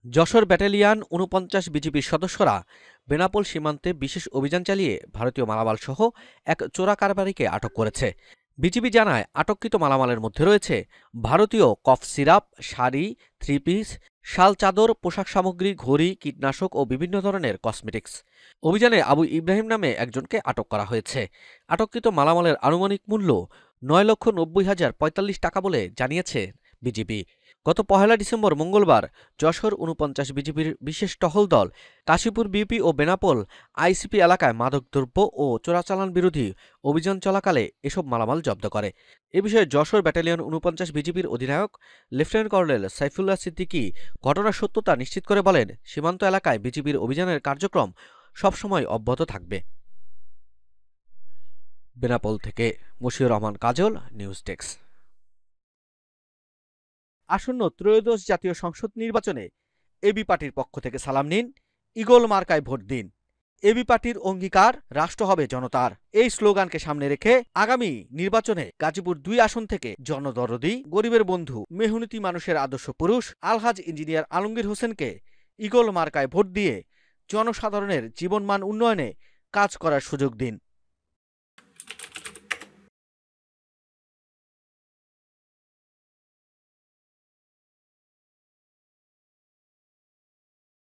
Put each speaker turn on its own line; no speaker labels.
Jessore battalion ৪৯ বিজিবির সদস্যরা বেনাপোল সীমান্তে বিশেষ অভিযান চালিয়ে ভারতীয় মালামালসহ এক চোরা কারবারিকে আটক করেছে। বিজিবি জানায়, আটককৃত মালামালের মধ্যে রয়েছে ভারতীয় cough syrup, sari, three piece, শাল চাদর, পোশাক সামগ্রী, ঘড়ি, কীটনাশক ও বিভিন্ন ধরনের কসমেটিক্স। অভিযানে আবু ইব্রাহিম নামে একজনকে আটক করা হয়েছে। আটককৃত মালামালের আনুমানিক মূল্য ৯,৯০,০৪৫ টাকা বলে জানিয়েছে বিজিবি। গত ১ ডিসেম্বর মঙ্গলবার যশোর ৪৯ বিজিবির বিশেষ টহল দল কাশীপুর বিপি ও বেনাপোল আইসিপি এলাকায় মাদকদ্রব্য ও চোরাচালান বিরোধী অভিযান চলাকালে এসব মালামাল জব্দ করে। এ বিষয়ে যশোর ব্যাটালিয়ন ৪৯ বিজিবির অধিনায়ক লেফটেন্যান্ট কর্নেল সাইফুল্লাহ সিদ্দিকী ঘটনার সত্যতা নিশ্চিত করে বলেন, সীমান্ত এলাকায় বিজিবির অভিযানের কার্যক্রম সবসময় অব্যাহত থাকবে। বেনাপোল থেকে মশিউর রহমান কাজল, নিউজ ডেস্ক। আসন্ন ত্রয়োদশ জাতীয় সংসদ নির্বাচনে এবি পার্টির পক্ষ থেকে সালাম নিন, ঈগল মার্কায় ভোট দিন। এবি পার্টির অঙ্গীকার, রাষ্ট্র হবে জনতার। এই স্লোগানকে সামনে রেখে আগামী নির্বাচনে গাজীপুর ২ আসন থেকে জনদরদি, গরিবের বন্ধু, মেহনতি মানুষের আদর্শ পুরুষ আলহাজ ইঞ্জিনিয়ার আলমগীর হোসেনকে ঈগল মার্কায় ভোট দিয়ে জনসাধারণের জীবনমান উন্নয়নে কাজ করার সুযোগ দিন।